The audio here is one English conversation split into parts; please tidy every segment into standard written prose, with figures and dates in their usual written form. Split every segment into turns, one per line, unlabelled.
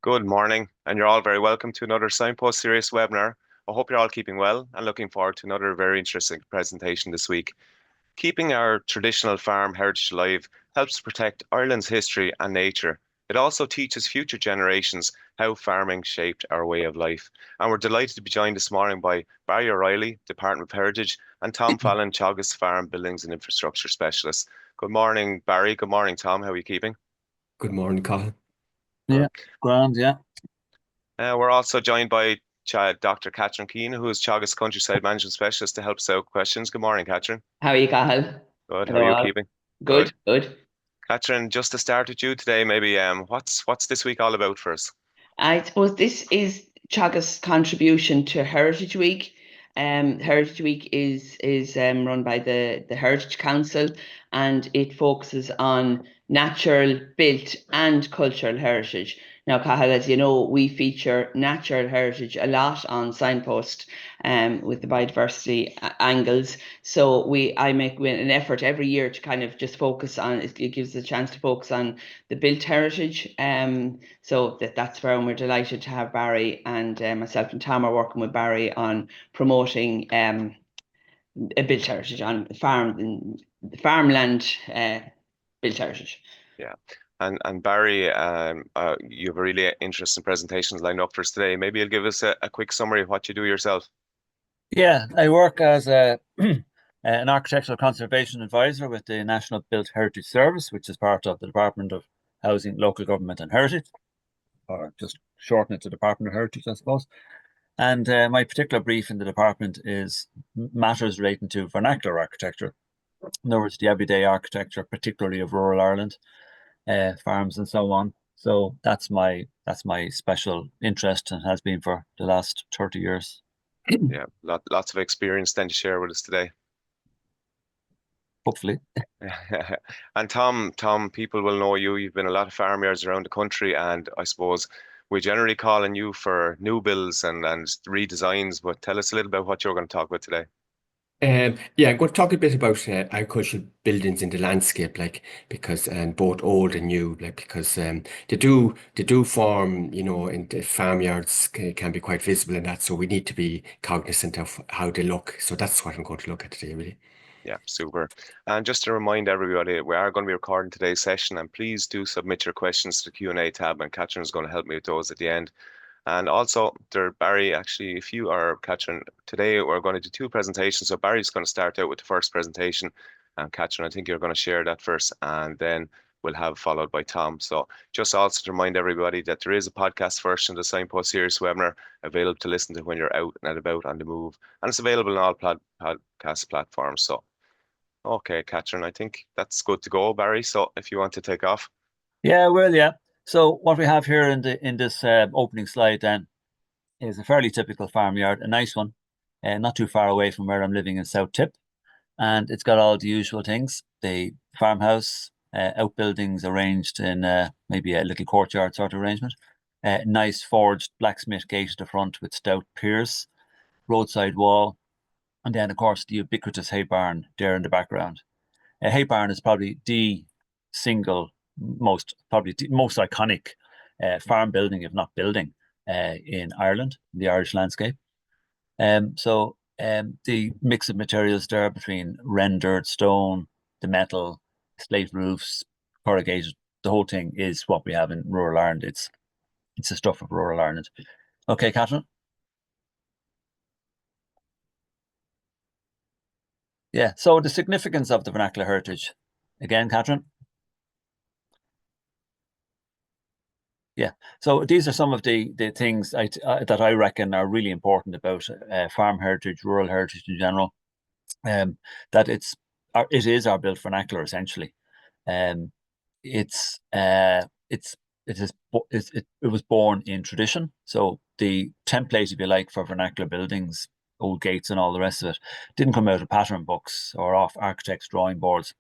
Good morning, and you're all very welcome to another Signpost Series webinar. I hope you're all keeping well and looking forward to another very interesting presentation this week. Keeping our traditional farm heritage alive helps protect Ireland's history and nature. It also teaches future generations how farming shaped our way of life. And we're delighted to be joined this morning by Barry O'Reilly, Department of Heritage, and Tom Fallon, Teagasc Farm Buildings and Infrastructure Specialist. Good morning, Barry. Good morning, Tom. How are you keeping?
Good morning, Cathal.
Yeah, grand, yeah.
We're also joined by Dr. Catherine Keena, who is Teagasc Countryside Management Specialist to help us out with questions. Good morning, Catherine.
How are you, Cathal?
Good. How are
Hello,
you
all.
keeping?
Good, good.
Catherine, just to start with you today, maybe what's this week all about for us?
I suppose this is Teagasc's contribution to Heritage Week. Heritage Week is run by the Heritage Council, and it focuses on natural, built, and cultural heritage. Now, Cathal, as you know, we feature natural heritage a lot on Signpost, with the biodiversity angles. So I make an effort every year to kind of just focus on it. It gives a chance to focus on the built heritage. So that's where we're delighted to have Barry, and myself and Tom are working with Barry on promoting a built heritage on farmland built heritage.
Yeah. And Barry, you have a really interesting presentations lined up for us today. Maybe you'll give us a quick summary of what you do yourself.
Yeah, I work as an architectural conservation advisor with the National Built Heritage Service, which is part of the Department of Housing, Local Government and Heritage, or just shorten it to Department of Heritage, I suppose. And my particular brief in the department is matters relating to vernacular architecture. In other words, the everyday architecture, particularly of rural Ireland, farms and so on. So that's my special interest and has been for the last 30 years.
Yeah, lots of experience then to share with us today.
Hopefully.
And Tom, people will know you. You've been a lot of farmyards around the country, and I suppose we generally call on you for new builds and redesigns. But tell us a little bit what you're going to talk about today.
Yeah, I'm going to talk a bit about agricultural buildings in the landscape, because both old and new, because they do form, in the farmyards can be quite visible in that, so we need to be cognizant of how they look. So that's what I'm going to look at today, really.
Yeah, super. And just to remind everybody, we are going to be recording today's session, and please do submit your questions to the Q&A tab, and Catherine is going to help me with those at the end. And also, Barry, actually, if you are Catherine, today we're going to do two presentations. So Barry's going to start out with the first presentation, and Catherine, I think you're going to share that first, and then we'll have followed by Tom. So just also to remind everybody that there is a podcast version of the Signpost Series webinar available to listen to when you're out and about on the move, and it's available on all podcast platforms. So, okay, Catherine, I think that's good to go, Barry. So if you want to take off.
Yeah, well, yeah. So what we have here in this opening slide then is a fairly typical farmyard, a nice one, not too far away from where I'm living in South Tip. And it's got all the usual things, the farmhouse, outbuildings arranged in maybe a little courtyard sort of arrangement, nice forged blacksmith gate at the front with stout piers, roadside wall, and then, of course, the ubiquitous hay barn there in the background. A hay barn is probably the most iconic farm building, if not building, in Ireland, in the Irish landscape. So the mix of materials there between rendered stone, the metal, slate roofs, corrugated, the whole thing is what we have in rural Ireland. It's the stuff of rural Ireland. Okay, Catherine? Yeah, so the significance of the vernacular heritage. Again, Catherine? Yeah, so these are some of the things that I reckon are really important about farm heritage, rural heritage in general. That it is our built vernacular essentially. It was born in tradition. So the template, if you like, for vernacular buildings, old gates and all the rest of it, didn't come out of pattern books or off architects' drawing boards.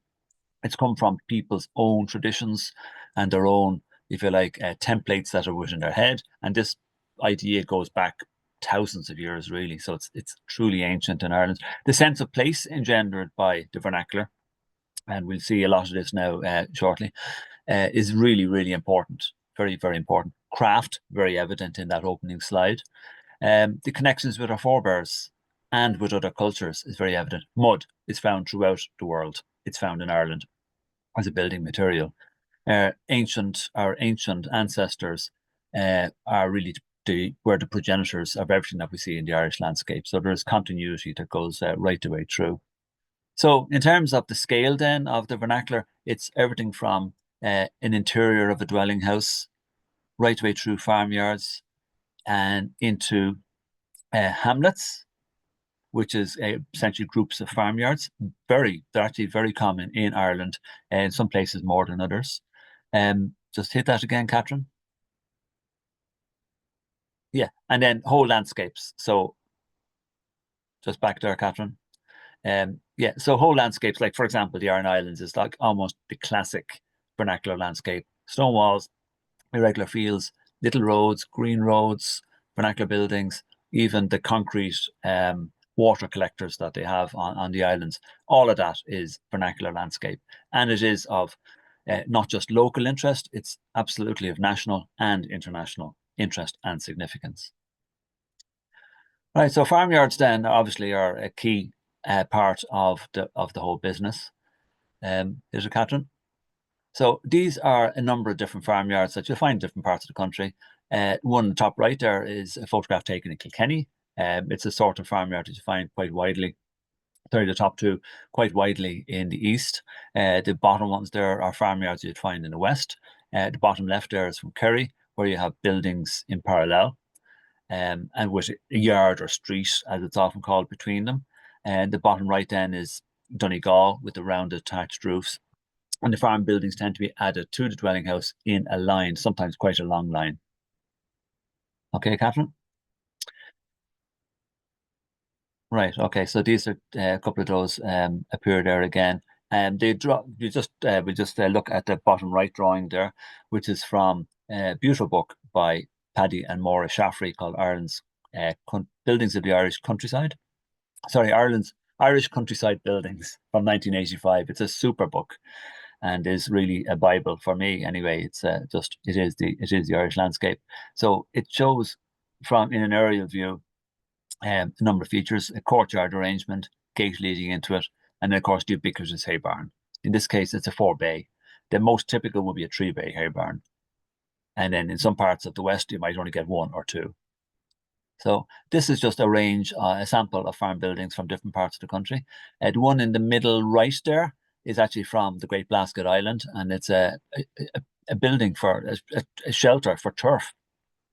It's come from people's own traditions and their own, if you like, templates that are within their head. And this idea goes back thousands of years, really. So it's truly ancient in Ireland. The sense of place engendered by the vernacular, and we'll see a lot of this now shortly, is really, really important. Very, very important. craft, very evident in that opening slide. The connections with our forebears and with other cultures is very evident. Mud is found throughout the world. It's found in Ireland as a building material. Our ancient ancestors are really were the progenitors of everything that we see in the Irish landscape. So there's continuity that goes right the way through. So in terms of the scale then of the vernacular, it's everything from an interior of a dwelling house right the way through farmyards and into hamlets, which is essentially groups of farmyards. They're actually very common in Ireland, in some places more than others. Just hit that again, Catherine. Yeah, and then whole landscapes. So just back there, Catherine. Yeah, so whole landscapes, like for example, the Aran Islands is like almost the classic vernacular landscape. Stone walls, irregular fields, little roads, green roads, vernacular buildings, even the concrete water collectors that they have on the islands. All of that is vernacular landscape. And it is of not just local interest, it's absolutely of national and international interest and significance. Right, so farmyards then obviously are a key part of the whole business. Here's a Catherine. So these are a number of different farmyards that you'll find in different parts of the country. One on the top right there is a photograph taken in Kilkenny. It's a sort of farmyard that you find quite widely. Sorry, the top two quite widely in the east. The bottom ones there are farmyards you'd find in the west. The bottom left there is from Kerry, where you have buildings in parallel, and with a yard or street, as it's often called, between them. And the bottom right then is Donegal with the rounded thatched roofs. And the farm buildings tend to be added to the dwelling house in a line, sometimes quite a long line. Okay, Catherine? Right, okay, so these are a couple of those appear there again. And we just look at the bottom right drawing there, which is from a beautiful book by Paddy and Maura Shaffrey called Ireland's Buildings of the Irish Countryside. Sorry, Ireland's Irish Countryside Buildings from 1985. It's a super book and is really a Bible for me anyway. It's it is the Irish landscape. So it shows from in an aerial view a number of features: a courtyard arrangement, gate leading into it, and then of course the ubiquitous hay barn. In this case, it's a 4-bay. The most typical would be a 3-bay hay barn, and then in some parts of the west you might only get 1 or 2. So this is just a range, a sample of farm buildings from different parts of the country. The one in the middle right there is actually from the Great Blasket Island, and it's a building for a shelter for turf.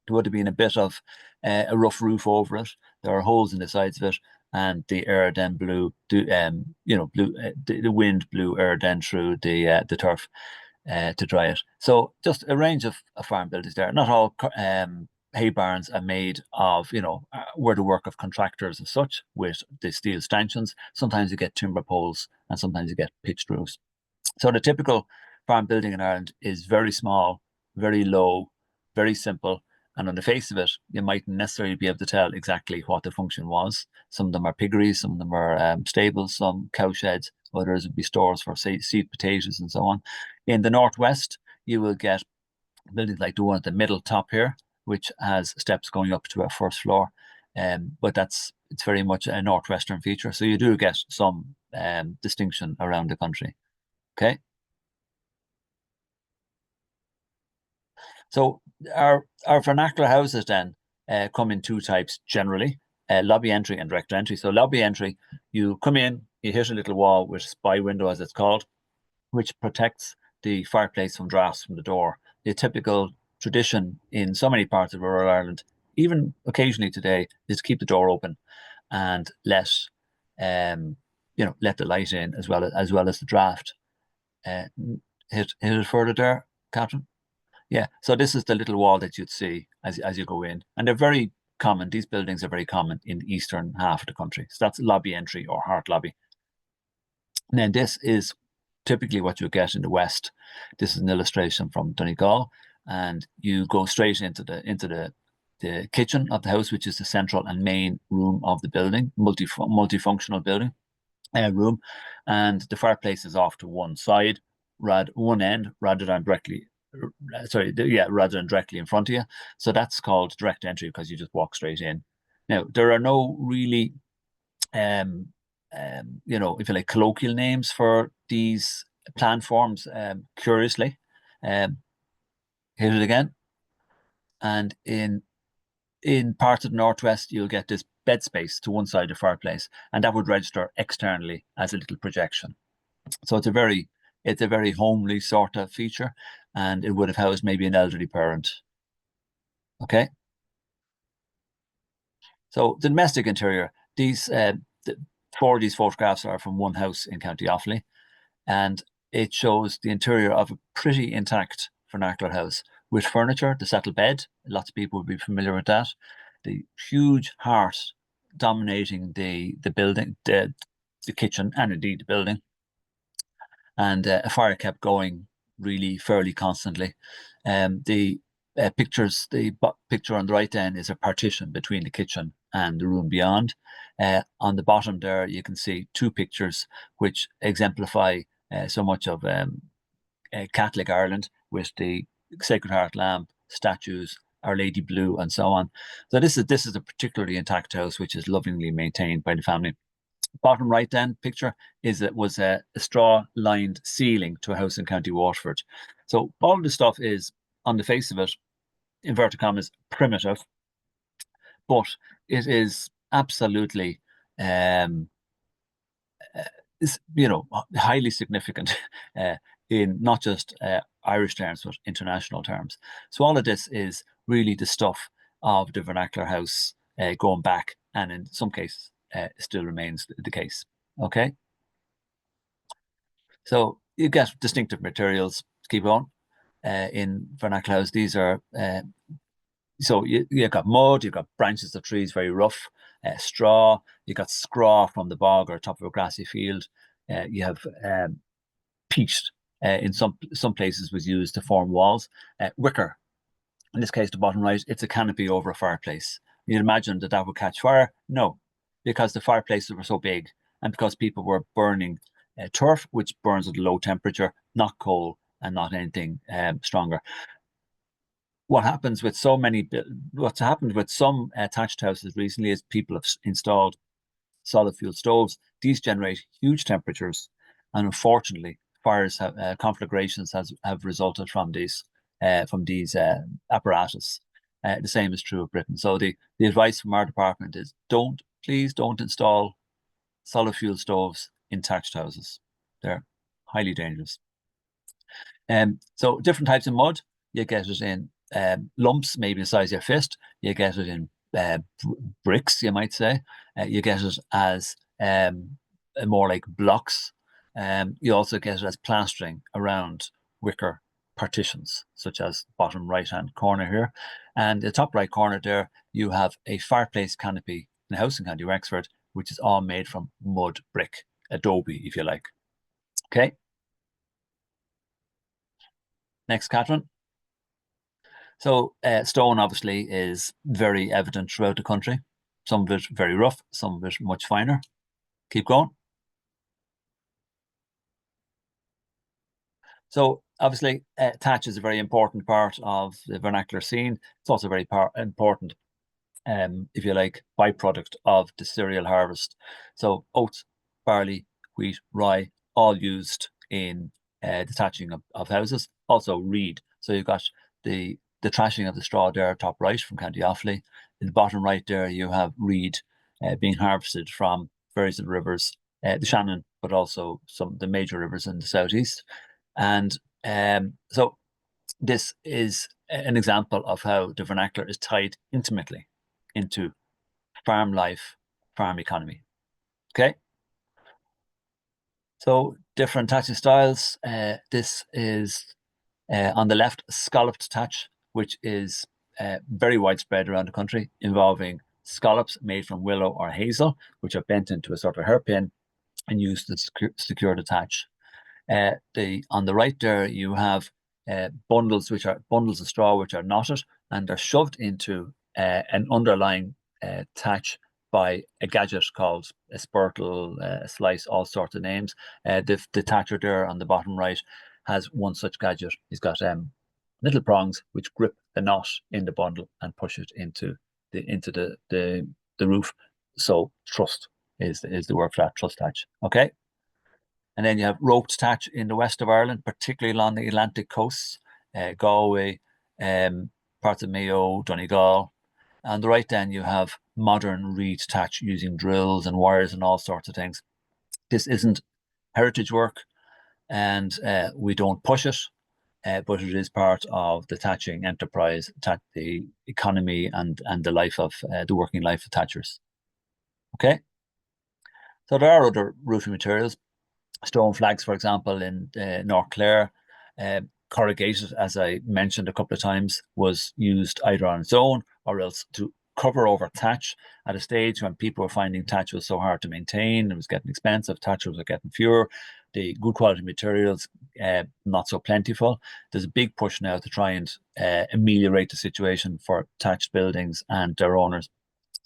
There would have been a bit of a rough roof over it. There are holes in the sides of it, and the air then blew, the wind blew air then through the turf to dry it. So just a range of farm buildings there. Not all hay barns are made of, were the work of contractors as such with the steel stanchions. Sometimes you get timber poles and sometimes you get pitched roofs. So the typical farm building in Ireland is very small, very low, very simple. And on the face of it, you mightn't necessarily be able to tell exactly what the function was. Some of them are piggeries, some of them are stables, some cow sheds, others would be stores for, say, seed potatoes and so on. In the northwest, you will get buildings like the one at the middle top here, which has steps going up to our first floor. But it's very much a northwestern feature. So you do get some distinction around the country. Okay. So our vernacular houses then come in 2 types generally, lobby entry and direct entry. So lobby entry, you come in, you hit a little wall with spy window, as it's called, which protects the fireplace from drafts from the door. The typical tradition in so many parts of rural Ireland, even occasionally today, is to keep the door open and let the light in as well as the draft. Hit it further there, Catherine. Yeah, so this is the little wall that you'd see as you go in, and they're very common. These buildings are very common in the eastern half of the country. So that's lobby entry or heart lobby. And then this is typically what you get in the west. This is an illustration from Donegal, and you go straight into the kitchen of the house, which is the central and main room of the building, multifunctional building room, and the fireplace is off to one side, one end, rather than directly rather than directly in front of you. So that's called direct entry because you just walk straight in. Now, there are no really, you know, if you like, colloquial names for these planforms, curiously. Hit it again. And in parts of the Northwest, you'll get this bed space to one side of the fireplace, and that would register externally as a little projection. So it's a very homely sort of feature, and it would have housed maybe an elderly parent. Okay. So the domestic interior, four of these photographs are from one house in County Offaly, and it shows the interior of a pretty intact vernacular house with furniture, the settle bed. Lots of people would be familiar with that. The huge hearth dominating the building, the kitchen, and indeed the building. And a fire kept going really fairly constantly. The picture on the right then is a partition between the kitchen and the room beyond. On the bottom there, you can see two pictures which exemplify so much of Catholic Ireland, with the Sacred Heart lamp, statues, Our Lady Blue, and so on. So this is a particularly intact house, which is lovingly maintained by the family. Bottom right then picture was a straw-lined ceiling to a house in County Waterford. So all this stuff is, on the face of it, inverted commas, primitive, but it is absolutely, highly significant in not just Irish terms, but international terms. So all of this is really the stuff of the vernacular house going back, and in some cases, still remains the case. Okay. So you get distinctive materials. Keep on. In vernacular house, these are so you've got mud, you've got branches of trees, very rough, straw, you got scraw from the bog or top of a grassy field. You have peat in some places was used to form walls. Wicker, in this case, the bottom right, it's a canopy over a fireplace. You'd imagine that would catch fire. No, because the fireplaces were so big, and because people were burning turf, which burns at a low temperature, not coal and not anything stronger. What's happened with some attached houses recently is people have installed solid fuel stoves. These generate huge temperatures, and unfortunately, fires conflagrations have resulted from these apparatus. The same is true of Britain. So the advice from our department is please don't install solid fuel stoves in thatched houses. They're highly dangerous. So different types of mud, you get it in lumps, maybe the size of your fist. You get it in bricks, you might say. You get it as more like blocks. You also get it as plastering around wicker partitions, such as bottom right-hand corner here. And the top right corner there, you have a fireplace canopy in a house in County Wexford, which is all made from mud brick, adobe, if you like. Okay. Next, Catherine. So stone obviously is very evident throughout the country. Some of it very rough, some of it much finer. Keep going. So obviously thatch is a very important part of the vernacular scene. It's also very important, if you like, byproduct of the cereal harvest. So oats, barley, wheat, rye, all used in the thatching of houses. Also reed. So you've got the trashing of the straw there, top right from County Offaly. In the bottom right there, you have reed being harvested from various rivers, the Shannon, but also some of the major rivers in the southeast. And so this is an example of how the vernacular is tied intimately into farm life, farm economy. Okay. So different thatching styles. This is on the left, scalloped thatch, which is very widespread around the country, involving scallops made from willow or hazel, which are bent into a sort of hairpin and used to secure the thatch. On the right there, you have bundles of straw which are knotted, and they're shoved into an underlying thatch by a gadget called a spurtle, a slice, all sorts of names. The thatcher there on the bottom right has one such gadget. He's got little prongs which grip the knot in the bundle and push it into the roof. So truss is the word for that, truss thatch. Okay. And then you have roped thatch in the west of Ireland, particularly along the Atlantic coasts, Galway, parts of Mayo, Donegal. On the right then you have modern reed thatch using drills and wires and all sorts of things. This isn't heritage work, and we don't push it, but it is part of the thatching enterprise, the economy and the life of the working life of thatchers. Okay, so there are other roofing materials. Stone flags, for example, in North Clare. Corrugated, as I mentioned a couple of times, was used either on its own or else to cover over thatch at a stage when people were finding thatch was so hard to maintain. It was getting expensive. Thatchers were getting fewer. The good quality materials, not so plentiful. There's a big push now to try and ameliorate the situation for thatched buildings and their owners.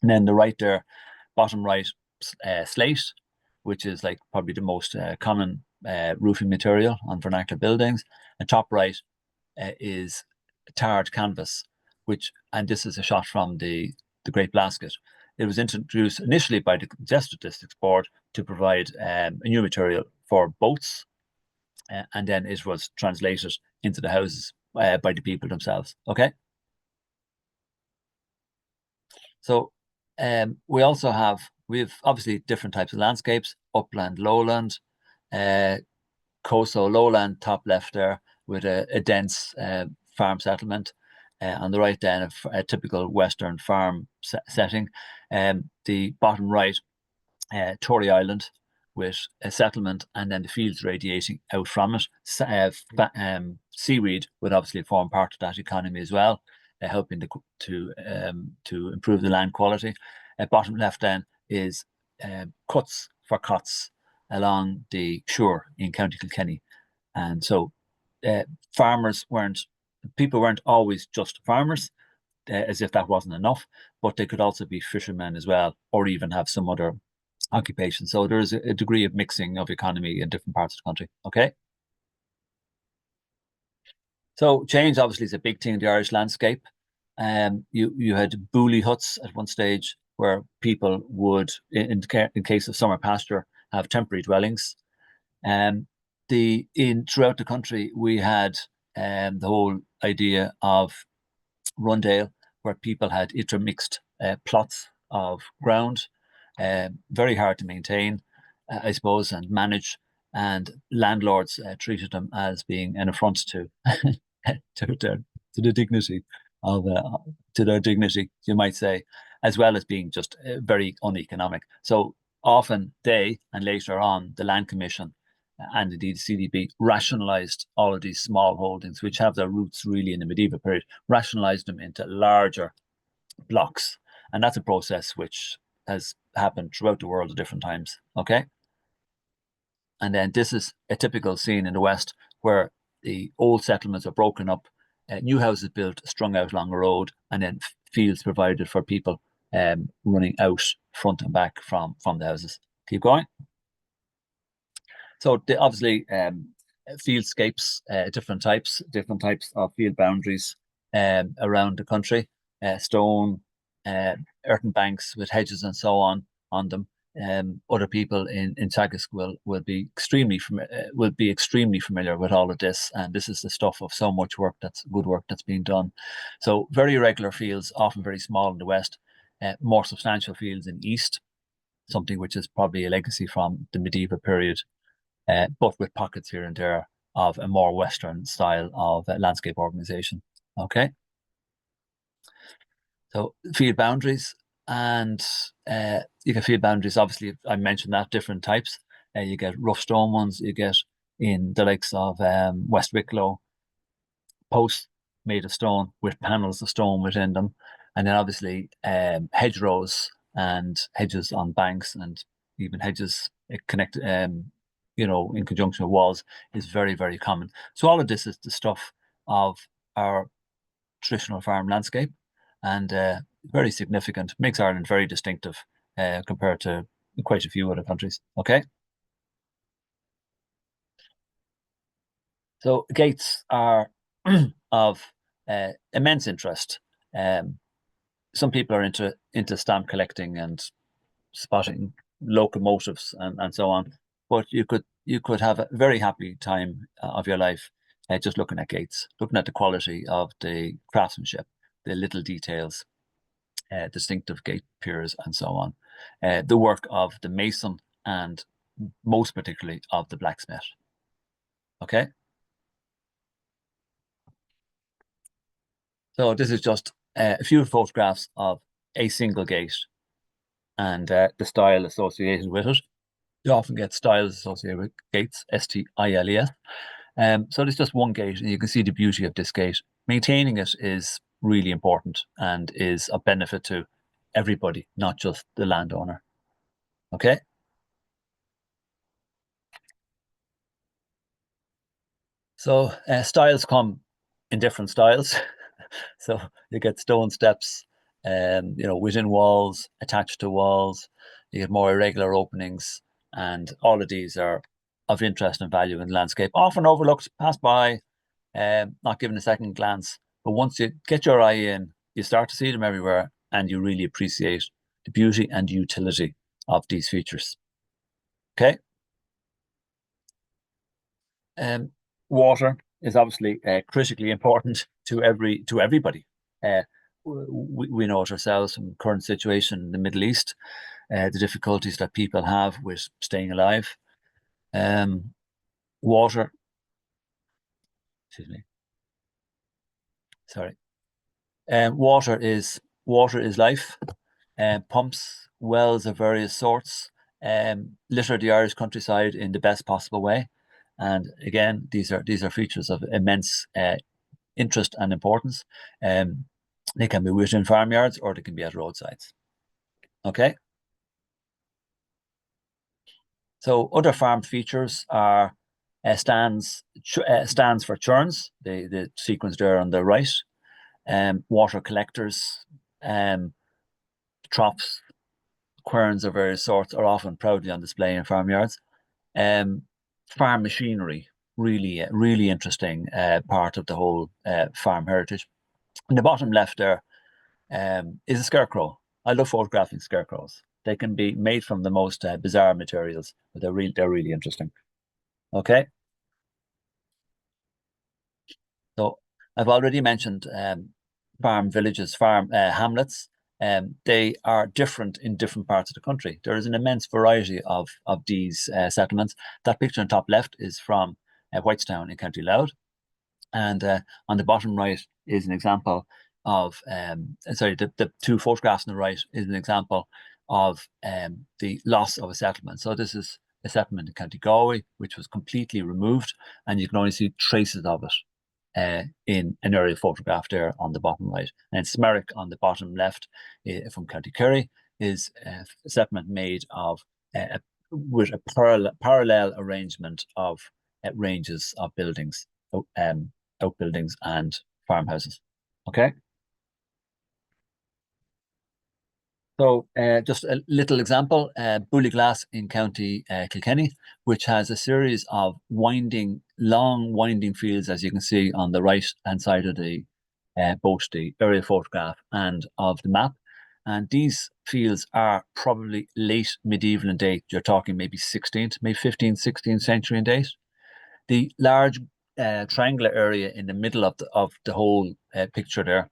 And then the right there, bottom right, slate, which is like probably the most common roofing material on vernacular buildings. And top right is tarred canvas, and this is a shot from the Great Blasket. It was introduced initially by the Statistics Board to provide a new material for boats, and then it was translated into the houses by the people themselves. Okay. So we have obviously different types of landscapes: upland, lowland, coastal, lowland, top left there with a dense farm settlement. On the right then, a typical Western farm setting. The bottom right, Tory Island with a settlement, and then the fields radiating out from it. Seaweed would obviously form part of that economy as well, helping to improve the land quality. Bottom left then is cuts for cots along the shore in County Kilkenny. And so people weren't always just farmers, as if that wasn't enough, but they could also be fishermen as well, or even have some other occupation. So there is a degree of mixing of economy in different parts of the country. Okay. So change obviously is a big thing in the Irish landscape. You had booley huts at one stage where people would, in case of summer pasture, have temporary dwellings. Throughout the country, we had the whole idea of Rundale, where people had intermixed plots of ground, very hard to maintain, I suppose, and manage. And landlords treated them as being an affront to to the dignity of to their dignity, you might say, as well as being just very uneconomic. So often they, and later on the Land Commission and indeed CDB, rationalised all of these small holdings, which have their roots really in the medieval period, rationalised them into larger blocks. And that's a process which has happened throughout the world at different times. Okay. And then this is a typical scene in the West where the old settlements are broken up, new houses built, strung out along a road, and then fields provided for people running out front and back from the houses. Keep going. So obviously fieldscapes, different types of field boundaries around the country, stone, earthen banks with hedges and so on them. Other people in Teagasc will be extremely familiar with all of this, and this is the stuff of so much work good work that's being done. So very irregular fields, often very small in the west, more substantial fields in the east, something which is probably a legacy from the medieval period, but with pockets here and there of a more Western style of landscape organization. Okay. So field boundaries, and you get field boundaries, obviously, I mentioned that, different types. You get rough stone ones, you get in the likes of West Wicklow, posts made of stone with panels of stone within them. And then obviously hedgerows and hedges on banks, and even hedges connected, in conjunction with walls, is very, very common. So all of this is the stuff of our traditional farm landscape, and very significant, makes Ireland very distinctive compared to quite a few other countries. Okay. So gates are of immense interest. Some people are into stamp collecting and spotting locomotives and so on, but you could have a very happy time of your life just looking at gates, looking at the quality of the craftsmanship, the little details, distinctive gate piers and so on, the work of the mason and most particularly of the blacksmith. Okay. So this is just a few photographs of a single gate and the style associated with it. You often get styles associated with gates, S-T-I-L-E-S. So there's just one gate, and you can see the beauty of this gate. Maintaining it is really important and is a benefit to everybody, not just the landowner. Okay. So styles come in different styles. So you get stone steps, within walls, attached to walls. You get more irregular openings, and all of these are of interest and value in the landscape. Often overlooked, passed by, not given a second glance. But once you get your eye in, you start to see them everywhere, and you really appreciate the beauty and utility of these features. Okay. Water is obviously critically important to everybody. We know it ourselves from the current situation in the Middle East, the difficulties that people have with staying alive. Water, excuse me. Sorry. Water is life. Pumps, wells of various sorts, litter the Irish countryside in the best possible way. And again, these are features of immense interest and importance. They can be within farmyards or they can be at roadsides. Okay. So other farm features are stands for churns, the sequence there on the right, water collectors, troughs, querns of various sorts are often proudly on display in farmyards. Farm machinery, really interesting part of the whole farm heritage. In the bottom left there is a scarecrow. I love photographing scarecrows. They can be made from the most bizarre materials, but they're really interesting. Okay. So I've already mentioned farm villages, farm hamlets. They are different in different parts of the country. There is an immense variety of these settlements. That picture on top left is from Whitestown in County Louth. And on the bottom right is an example of, the two photographs on the right is an example of the loss of a settlement. So this is a settlement in County Galway, which was completely removed, and you can only see traces of it in an aerial photograph there on the bottom right. And Smerrick on the bottom left from County Kerry is a settlement made of with a parallel arrangement of ranges of buildings, outbuildings and farmhouses. Okay. So just a little example, Bullyglass in County Kilkenny, which has a series of long winding fields, as you can see on the right-hand side of the both the aerial photograph and of the map. And these fields are probably late medieval in date. You're talking maybe 16th, maybe 15th, 16th century in date. The large triangular area in the middle of the whole picture there,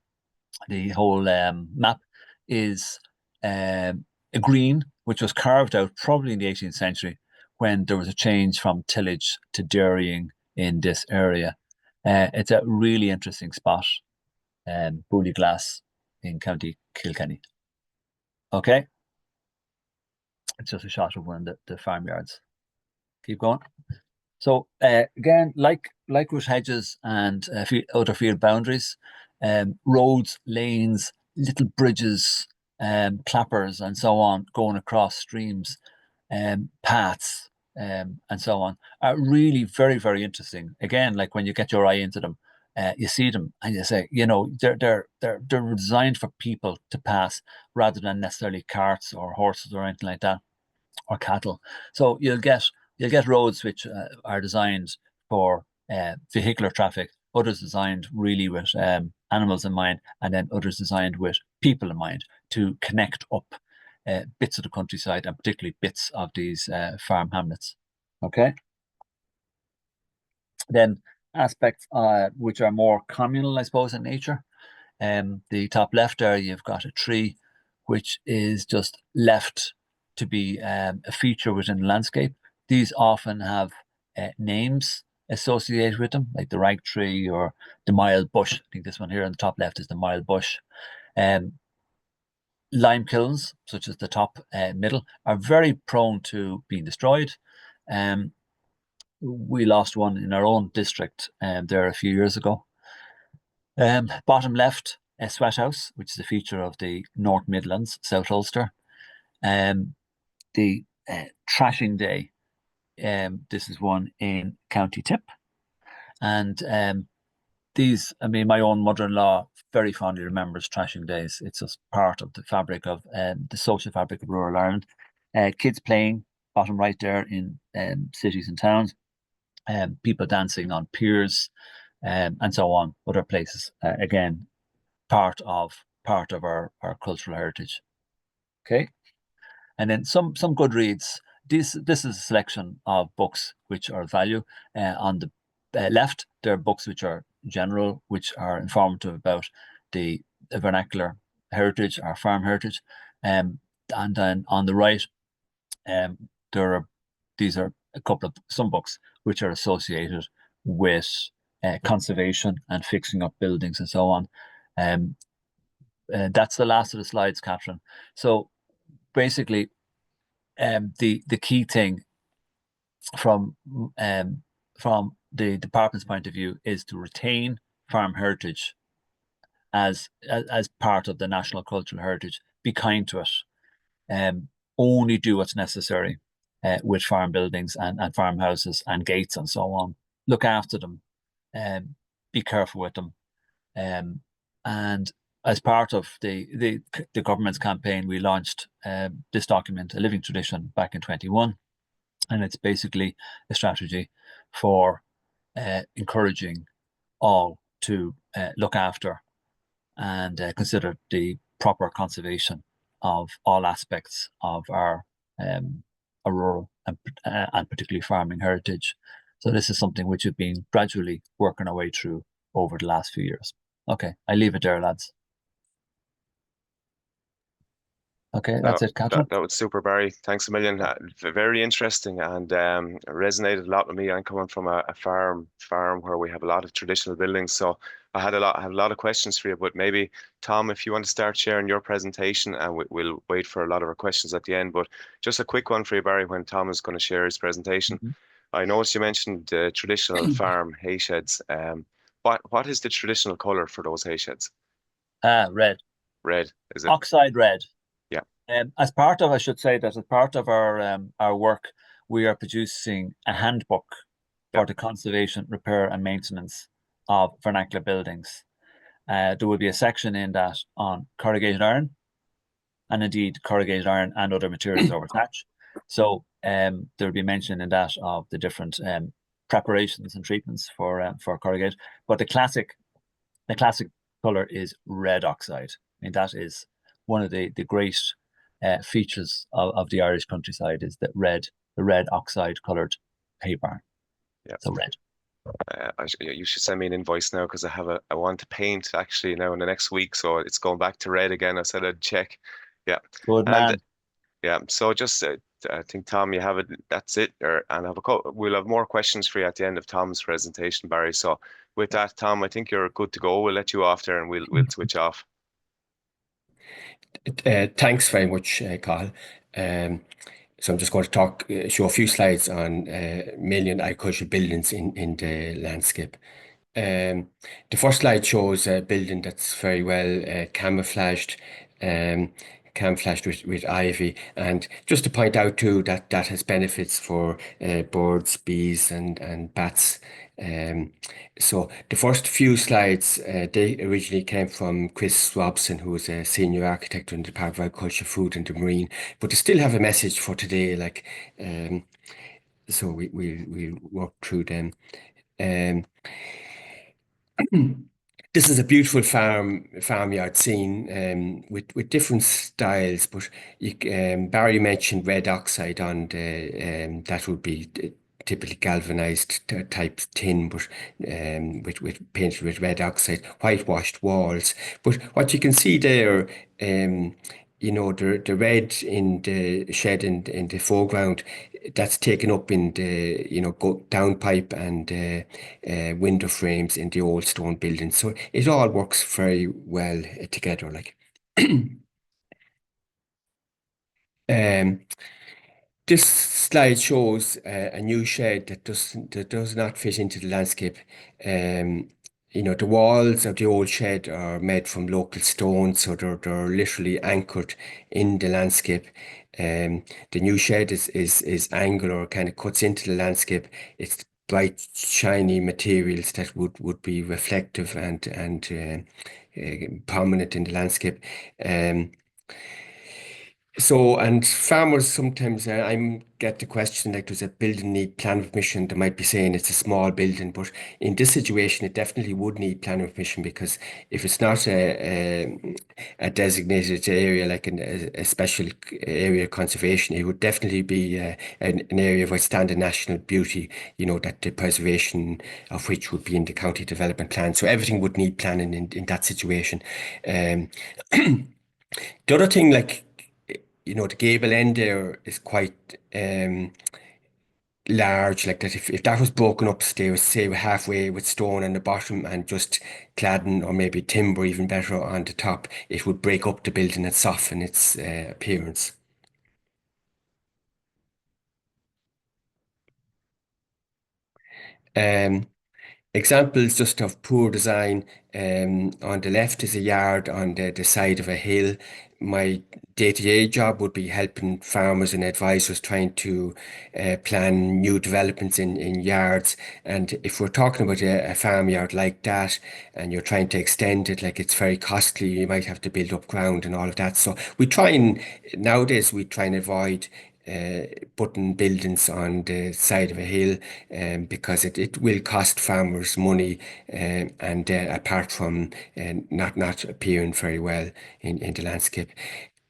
the whole map, is a green, which was carved out probably in the 18th century when there was a change from tillage to dairying in this area. It's a really interesting spot, Bullyglass in County Kilkenny. Okay. It's just a shot of one of the farmyards. Keep going. So again, like with hedges and other field boundaries, roads, lanes, little bridges, clappers and so on going across streams, paths and so on are really very interesting. Again, like when you get your eye into them, you see them and you say, they're designed for people to pass rather than necessarily carts or horses or anything like that, or cattle. So you'll get roads which are designed for vehicular traffic others designed really with animals in mind, and then others designed with people in mind to connect up bits of the countryside and particularly bits of these farm hamlets. Okay. Then aspects which are more communal, I suppose, in nature. The top left there, you've got a tree which is just left to be a feature within the landscape. These often have names associated with them, like the rag tree or the mild bush. I think this one here on the top left is the mild bush. Lime kilns, such as the top middle, are very prone to being destroyed. We lost one in our own district there a few years ago. Bottom left, a sweat house, which is a feature of the North Midlands, South Ulster. The trashing day, this is one in County Tip. And these, I mean, my own mother-in-law very fondly remembers trashing days. It's just part of the fabric of the social fabric of rural Ireland. Kids playing, bottom right there, in cities and towns. People dancing on piers, and so on, other places. Again, part of our cultural heritage. Okay, and then some good reads. This is a selection of books which are of value. On the left, there are books which are general, which are informative about the vernacular heritage, our farm heritage. And then on the right, these are some books which are associated with conservation and fixing up buildings and so on. That's the last of the slides, Catherine. So basically, the key thing from the department's point of view is to retain farm heritage as part of the national cultural heritage. Be kind to it. Only do what's necessary with farm buildings and farmhouses and gates and so on. Look after them. Be careful with them. And as part of the government's campaign, we launched this document, A Living Tradition, back in 21. And it's basically a strategy for encouraging all to look after and consider the proper conservation of all aspects of our rural and particularly farming heritage. So this is something which we've been gradually working our way through over the last few years. Okay, I leave it there, lads. Okay, that's it, Catherine.
That was super, Barry. Thanks a million. Very interesting, and resonated a lot with me. I'm coming from a farm where we have a lot of traditional buildings, so I have a lot of questions for you. But maybe Tom, if you want to start sharing your presentation, and we'll wait for a lot of our questions at the end. But just a quick one for you, Barry, when Tom is going to share his presentation. Mm-hmm. I noticed you mentioned traditional farm hay sheds. What is the traditional color for those hay sheds?
Red.
Red, is it?
Oxide red.
Yeah.
As part of, I should say that as part of our work, we are producing a handbook for the conservation, repair, and maintenance of vernacular buildings. There will be a section in that on corrugated iron, and indeed corrugated iron and other materials over thatch. So there will be mention in that of the different preparations and treatments for corrugated. But the classic color is red oxide. I mean, that is one of the great features of the Irish countryside, is that the red oxide coloured hay barn.
Yeah.
So red.
You should send me an invoice now, because I want to paint actually now in the next week, so it's going back to red again. I said I'd check. Yeah.
Good man.
Yeah. So just I think, Tom, you have it. That's it. And we'll have more questions for you at the end of Tom's presentation, Barry. So with that, Tom, I think you're good to go. We'll let you off there, and we'll switch off.
Thanks very much, Cathal. So I'm just going to show a few slides on million agricultural buildings in the landscape. The first slide shows a building that's very well camouflaged with ivy, and just to point out too that has benefits for birds, bees, and bats. So the first few slides, they originally came from Chris Robson, who was a senior architect in the Department of Agriculture, Food and the Marine, but they still have a message for today. So we'll work through them. This is a beautiful farmyard scene with different styles, but Barry mentioned red oxide on the that would be typically galvanized type tin, but with painted with red oxide, whitewashed walls. But what you can see there, the red in the shed in the foreground, that's taken up in the go downpipe and window frames in the old stone building. So it all works very well together. Like um, this slide shows a new shed that does not fit into the landscape. Um, the walls of the old shed are made from local stone, so they're literally anchored in the landscape. The new shed is angular, kind of cuts into the landscape. It's bright, shiny materials that would be reflective and prominent in the landscape. Um, and farmers sometimes I get the question like, does a building need planning permission? They might be saying it's a small building, but in this situation, it definitely would need planning permission because if it's not a designated area like a special area of conservation, it would definitely be an area of outstanding national beauty. That the preservation of which would be in the county development plan. So everything would need planning in that situation. Um, the other thing, like, the gable end there is quite large, like that if that was broken up, say halfway with stone on the bottom and just cladding or maybe timber even better on the top, it would break up the building and soften its appearance. Um, Examples just of poor design. On the left is a yard on the side of a hill. My day-to-day job would be helping farmers and advisors trying to plan new developments in yards. And if we're talking about a farmyard like that, and you're trying to extend it, like it's very costly, you might have to build up ground and all of that. So nowadays we try and avoid uh, putting buildings on the side of a hill because it will cost farmers money and apart from not appearing very well in the landscape.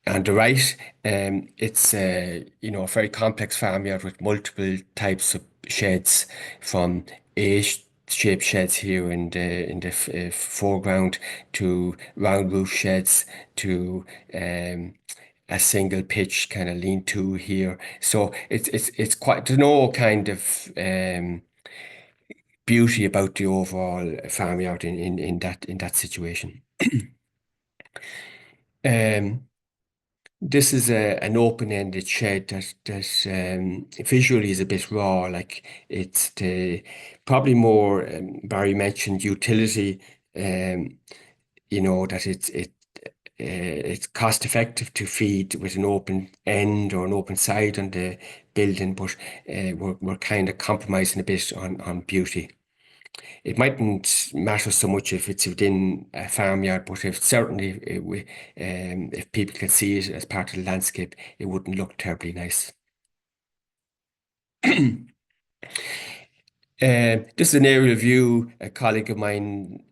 On the right, it's a very complex farmyard with multiple types of sheds, from A-shaped sheds here in the foreground to round roof sheds to a single pitch kind of lean-to here. So it's quite, there's no kind of beauty about the overall farmyard in that situation. Um, this is an open-ended shed that visually is a bit raw. Like it's the probably more Barry mentioned utility. Um, that it's cost effective to feed with an open end or an open side on the building, but we're kind of compromising a bit on beauty. It mightn't matter so much if it's within a farmyard, but if people can see it as part of the landscape, it wouldn't look terribly nice. This is an aerial view. A colleague of mine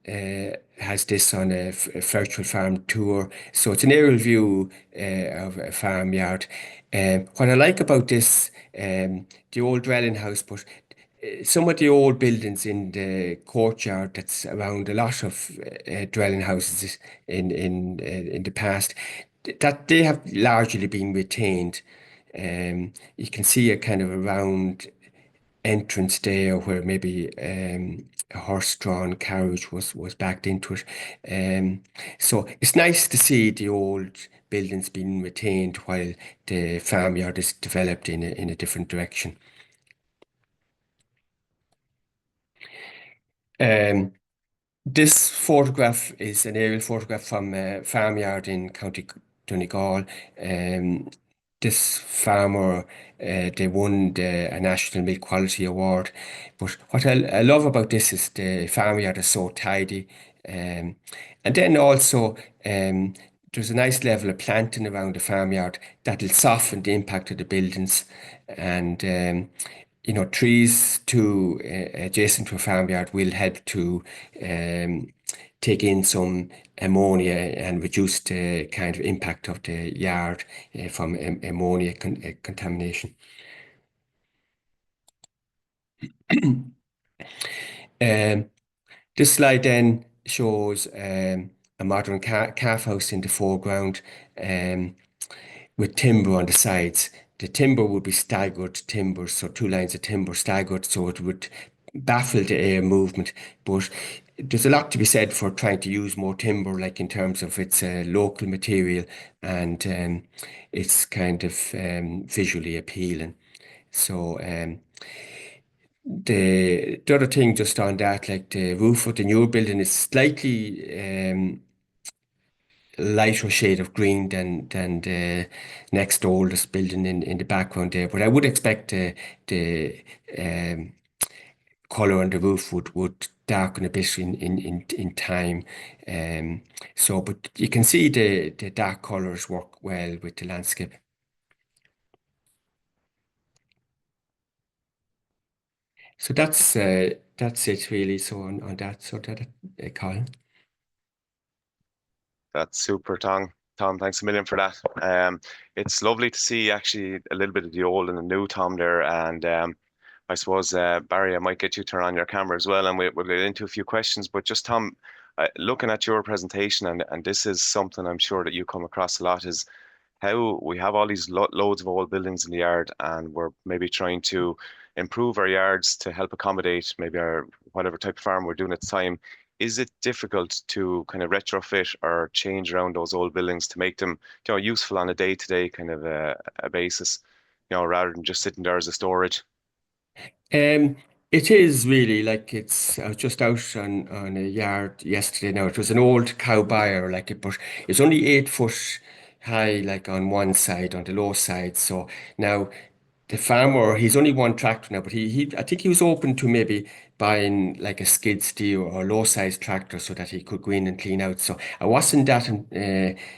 has this on a virtual farm tour. So it's an aerial view of a farmyard. What I like about this, the old dwelling house, but some of the old buildings in the courtyard that's around a lot of dwelling houses in the past, that they have largely been retained. You can see a kind of a round entrance there where maybe a horse-drawn carriage was backed into it. So it's nice to see the old buildings being retained while the farmyard is developed in a different direction. Um, This photograph is an aerial photograph from a farmyard in County Donegal. Um, this farmer, they won a National Milk Quality Award. But what I love about this is the farmyard is so tidy. Um, and then also, there's a nice level of planting around the farmyard that'll soften the impact of the buildings. And trees adjacent to a farmyard will help to take in some ammonia and reduce the kind of impact of the yard from ammonia contamination. This slide then shows a modern calf house in the foreground with timber on the sides. The timber would be staggered timbers, so 2 lines of timber staggered, so it would baffle the air movement. But there's a lot to be said for trying to use more timber, like in terms of its local material and it's kind of visually appealing. So the other thing just on that, like the roof of the newer building is slightly lighter shade of green than the next oldest building in the background there. But I would expect the color on the roof would darken a bit in time. But you can see the dark colors work well with the landscape. So that's it really. So on that, so that Colin.
That's super, Tom. Tom, thanks a million for that. It's lovely to see actually a little bit of the old and the new Tom there. And I suppose, Barry, I might get you to turn on your camera as well, and we'll get into a few questions. But just, Tom, looking at your presentation, and this is something I'm sure that you come across a lot, is how we have all these loads of old buildings in the yard, and we're maybe trying to improve our yards to help accommodate maybe our whatever type of farm we're doing at the time. Is it difficult to kind of retrofit or change around those old buildings to make them, useful on a day-to-day kind of a basis, rather than just sitting there as a storage?
Um, it is really like I was just out on a yard yesterday. Now it was an old cow byre, but it's only 8 foot high, like on one side, on the low side. So now the farmer, he's only one tractor now, but I think he was open to maybe buying like a skid steer or a low size tractor so that he could go in and clean out. So I wasn't that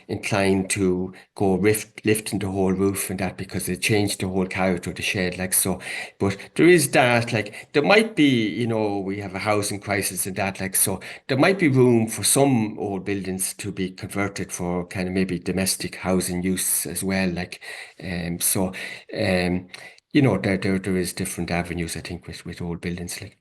inclined to go lifting the whole roof and that, because it changed the whole character of the shed, like so. But there is that, like there might be, we have a housing crisis and that, like so. There might be room for some old buildings to be converted for kind of maybe domestic housing use as well, like so. There is different avenues, I think, with old buildings, like.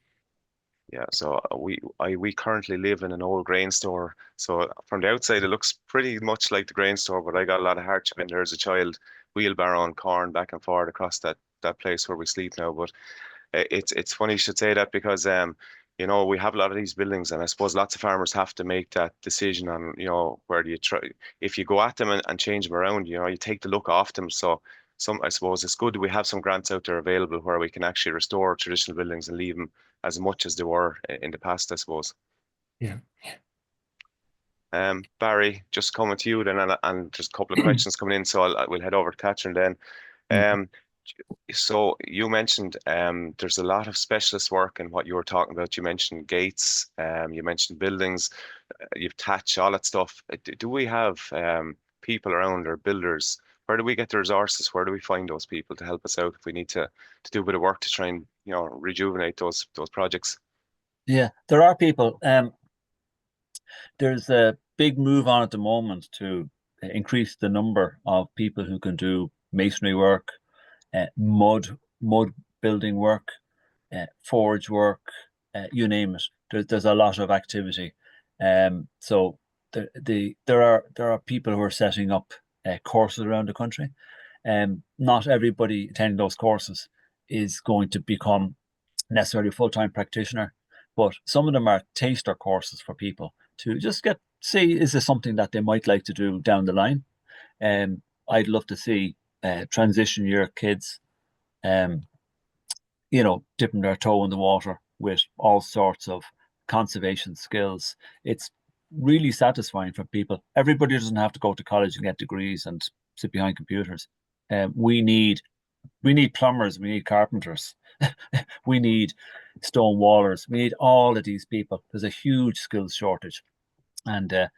Yeah, so we currently live in an old grain store. So from the outside, it looks pretty much like the grain store, but I got a lot of hardship in there as a child, wheelbarrowing corn back and forward across that place where we sleep now. But it's funny you should say that, because we have a lot of these buildings, and I suppose lots of farmers have to make that decision on, where do you try, if you go at them and change them around, you take the look off them. So I suppose it's good that we have some grants out there available where we can actually restore traditional buildings and leave them as much as they were in the past, I suppose.
Yeah.
Barry, just coming to you then, and just a couple of questions coming in, so we'll head over to Catherine then. Um, so you mentioned there's a lot of specialist work in what you were talking about. You mentioned gates, you mentioned buildings, you've thatch, all that stuff. Do we have people around, or builders? Where do we get the resources? Where do we find those people to help us out if we need to do a bit of work to try and rejuvenate those projects?
Yeah, there are people. There's a big move on at the moment to increase the number of people who can do masonry work, mud building work, forge work, you name it. There's a lot of activity. So there are people who are setting up courses around the country. Not everybody attending those courses is going to become necessarily a full-time practitioner, but some of them are taster courses for people to just see, is this something that they might like to do down the line? I'd love to see transition year kids, dipping their toe in the water with all sorts of conservation skills. It's really satisfying for people. Everybody doesn't have to go to college and get degrees and sit behind computers. We need plumbers, we need carpenters, we need stone wallers, we need all of these people. There's a huge skills shortage. And as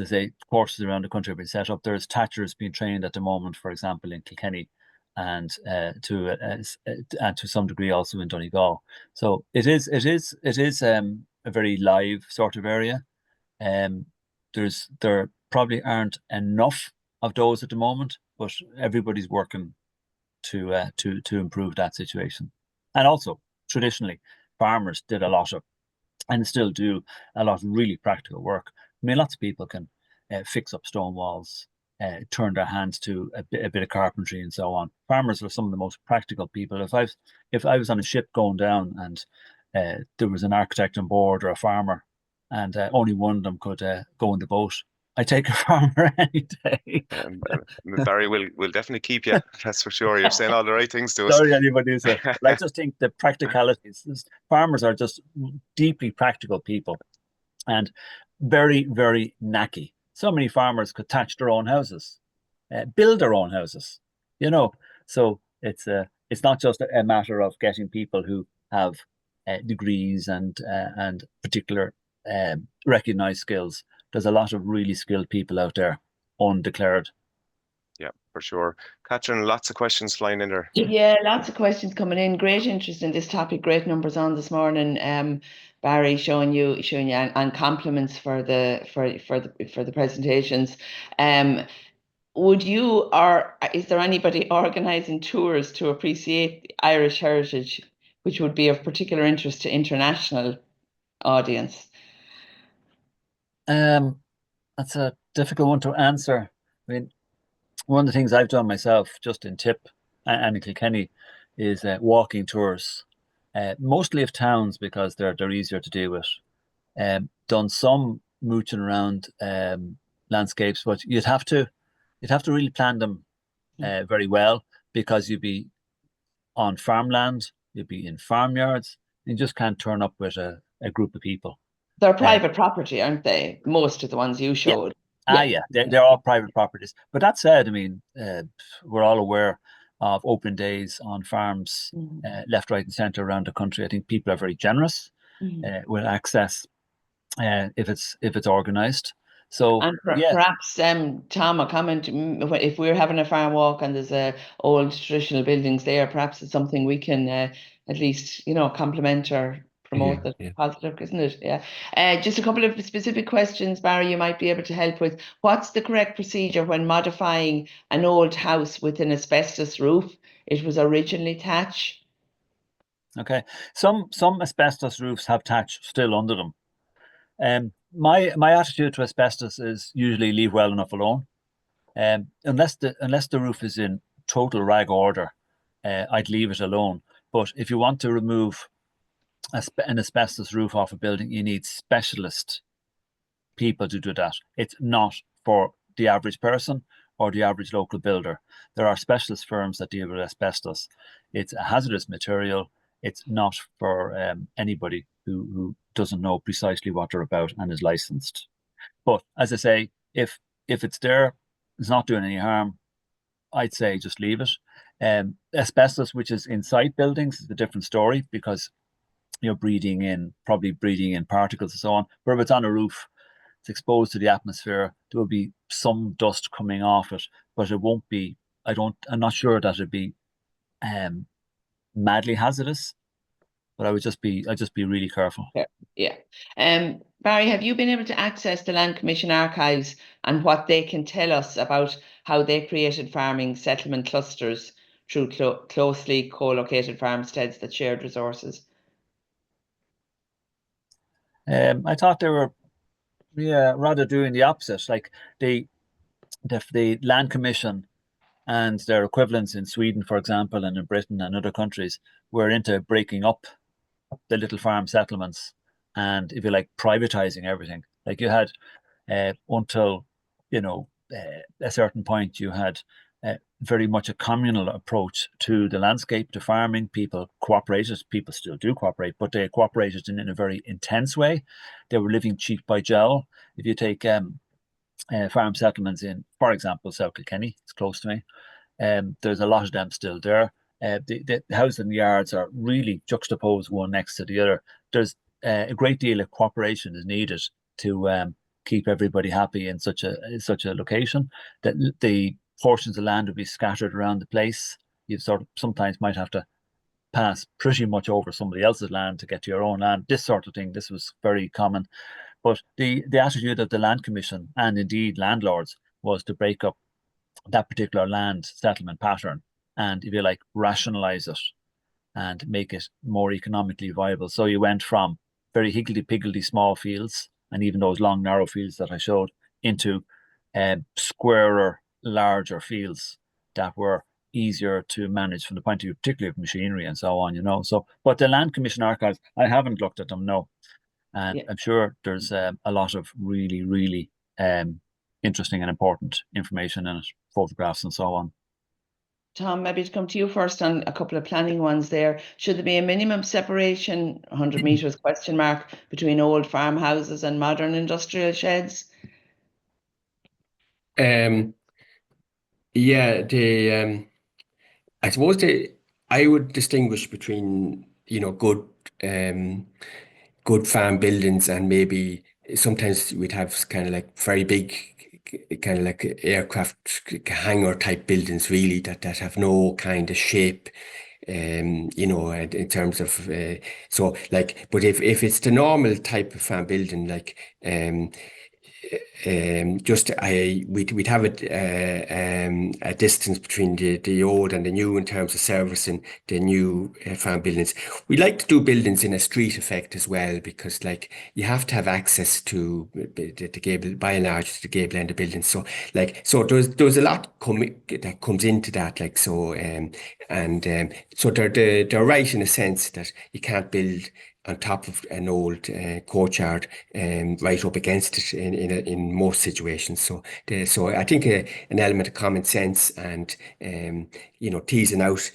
I say, courses around the country have been set up. There's thatchers being trained at the moment, for example, in Kilkenny, and to some degree also in Donegal. So it is a very live sort of area. There probably aren't enough of those at the moment, but everybody's working to improve that situation. And also traditionally, farmers did a lot of, and still do, a lot of really practical work. I mean, lots of people can fix up stone walls, turn their hands to a bit of carpentry and so on. Farmers are some of the most practical people. If I was on a ship going down and there was an architect on board or a farmer, and only one of them could go in the boat, I take a farmer any day.
Barry will definitely keep you. That's for sure. You're saying all the right things to us.
Sorry, anybody who's but I just think the practicalities. Farmers are just deeply practical people, and very, very knacky. So many farmers could thatch their own houses, build their own houses. You know, so it's not just a matter of getting people who have degrees and particular recognized skills. There's a lot of really skilled people out there, undeclared.
Yeah, for sure. Catherine, lots of questions flying in there.
Yeah, lots of questions coming in. Great interest in this topic. Great numbers on this morning. Barry showing you and compliments for the presentations. Would you, or is there anybody organising tours to appreciate Irish heritage, which would be of particular interest to international audience?
That's a difficult one to answer. I mean, one of the things I've done myself, just in Tip and in Kilkenny, is walking tours, mostly of towns because they're easier to deal with. Done some mooching around landscapes, but you'd have to really plan them very well, because you'd be on farmland, you'd be in farmyards. You just can't turn up with a group of people.
They're private property, aren't they? Most of the ones you showed.
Yeah. They're all private properties. But that said, I mean, we're all aware of open days on farms, left, right, and centre around the country. I think people are very generous with access if it's organised. So
and perhaps Tom, a comment: if we're having a farm walk and there's old traditional buildings there, perhaps it's something we can at least compliment or promote the positive, isn't it? Yeah. Just a couple of specific questions, Barry, you might be able to help with. What's the correct procedure when modifying an old house with an asbestos roof? It was originally thatch.
Okay, some asbestos roofs have thatch still under them. My attitude to asbestos is usually leave well enough alone. Unless the roof is in total rag order, I'd leave it alone. But if you want to remove an asbestos roof off a building, you need specialist people to do that. It's not for the average person or the average local builder. There are specialist firms that deal with asbestos. It's a hazardous material. It's not for anybody who doesn't know precisely what they're about and is licensed. But as I say, if it's there, it's not doing any harm, I'd say just leave it. Asbestos, which is inside buildings, is a different story, because you're probably breathing in particles and so on. But if it's on a roof, it's exposed to the atmosphere, there will be some dust coming off it, but it won't be, I'm not sure that it'd be madly hazardous, but I'd just be really careful.
Yeah. Barry, have you been able to access the Land Commission archives and what they can tell us about how they created farming settlement clusters through closely co-located farmsteads that shared resources?
I thought they were rather doing the opposite. Like the Land Commission and their equivalents in Sweden, for example, and in Britain and other countries, were into breaking up the little farm settlements and, if you like, privatizing everything. Like you had until a certain point, you had very much a communal approach to the landscape, to farming. People cooperated. People still do cooperate, but they cooperated in a very intense way. They were living cheek by jowl. If you take farm settlements in, for example, South Kilkenny, it's close to me, there's a lot of them still there. The houses and yards are really juxtaposed one next to the other. There's a great deal of cooperation is needed to keep everybody happy in such a location. That the portions of land would be scattered around the place. you sort of sometimes might have to pass pretty much over somebody else's land to get to your own land. This sort of thing, this was very common. But the attitude of the Land Commission and indeed landlords was to break up that particular land settlement pattern and, if you like, rationalize it and make it more economically viable. So you went from very higgledy-piggledy small fields, and even those long, narrow fields that I showed, into squarer, larger fields that were easier to manage from the point of view, particularly of machinery and so on, So, but the Land Commission archives, I haven't looked at them, no. And
Yeah.
I'm sure there's a lot of really, really interesting and important information in it, photographs and so on.
Tom, maybe to come to you first on a couple of planning ones there. Should there be a minimum separation, 100 meters question mark, between old farmhouses and modern industrial sheds?
Yeah, I suppose I would distinguish between, good farm buildings and maybe sometimes we'd have kind of like very big, kind of like aircraft hangar type buildings really that have no kind of shape. In terms of so like, but if it's the normal type of farm building, like just we'd have a distance between the old and the new in terms of servicing the new farm buildings. We like to do buildings in a street effect as well because like you have to have access to the gable, by and large, to the gable end of buildings. So like there's a lot that comes into that, like so so they're right in a sense that you can't build on top of an old courtyard right up against it in most situations. So I think an element of common sense and teasing out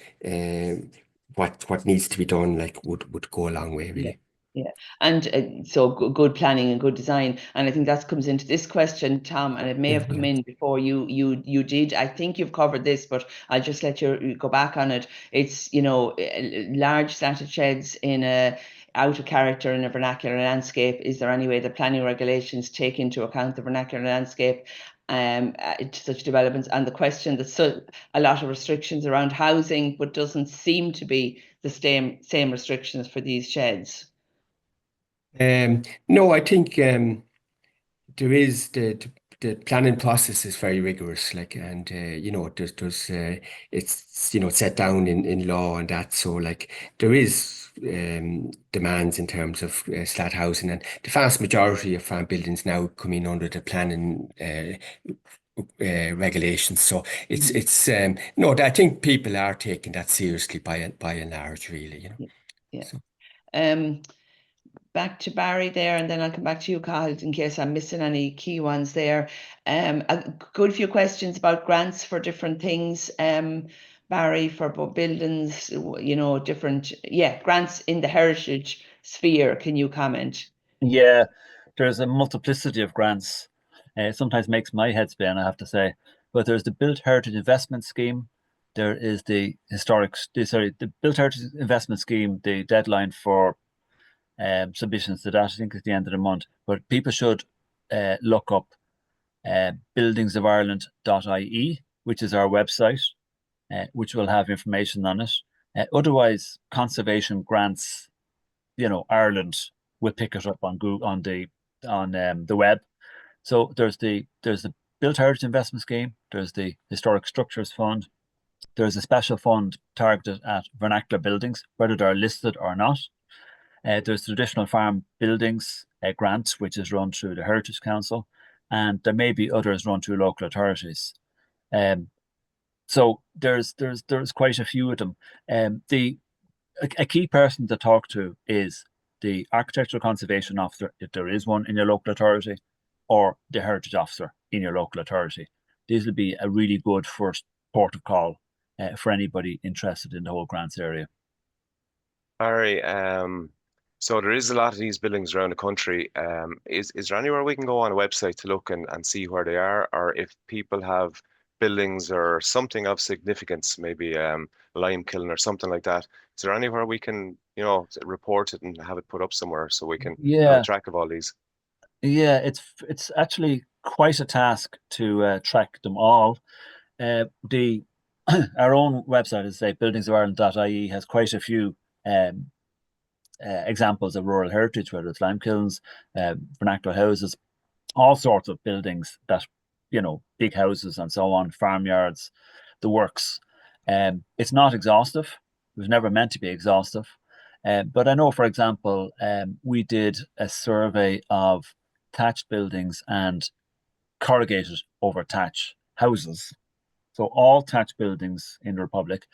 what needs to be done like would go a long way really.
Yeah, and so good planning and good design, and I think that comes into this question, Tom, and it may have come in before you did. I think you've covered this, but I'll just let you go back on it. It's large slatted sheds in a out of character in a vernacular landscape. Is there any way the planning regulations take into account the vernacular landscape? Such developments, and the question that a lot of restrictions around housing, but doesn't seem to be the same restrictions for these sheds.
No, I think there is the planning process is very rigorous, like, and there's it's set down in law and that. So like there is demands in terms of slat housing, and the vast majority of farm buildings now come in under the planning regulations. So it's no, I think people are taking that seriously by and large, really.
Yeah.
So.
Back to Barry there, and then I'll come back to you, Cathal, in case I'm missing any key ones there. A good few questions about grants for different things. Barry, for buildings, different, grants in the heritage sphere. Can you comment?
Yeah, there's a multiplicity of grants. It sometimes makes my head spin, I have to say. But there's the Built Heritage Investment Scheme. There is the the Built Heritage Investment Scheme. The deadline for submissions to that, I think, is the end of the month. But people should look up buildingsofireland.ie, which is our website, which will have information on it. Otherwise, conservation grants, Ireland will pick it up on Google, on the web. So there's the Built Heritage Investment Scheme. There's the Historic Structures Fund. There's a special fund targeted at vernacular buildings, whether they're listed or not. There's traditional farm buildings grants, which is run through the Heritage Council, and there may be others run through local authorities. So there's quite a few of them. A key person to talk to is the Architectural Conservation Officer, if there is one in your local authority, or the Heritage Officer in your local authority. These will be a really good first port of call for anybody interested in the whole grants area.
Barry, so there is a lot of these buildings around the country. Is there anywhere we can go on a website to look and see where they are, or if people have buildings or something of significance, maybe lime kiln or something like that? Is there anywhere we can, report it and have it put up somewhere so we can have a track of all these?
Yeah, it's actually quite a task to track them all. The our own website, as I say, buildingsofireland.ie, has quite a few examples of rural heritage, whether it's lime kilns, vernacular houses, all sorts of buildings that, big houses and so on, farmyards, the works. It's not exhaustive. It was never meant to be exhaustive. But I know, for example, we did a survey of thatched buildings and corrugated over thatch houses. So all thatched buildings in the Republic,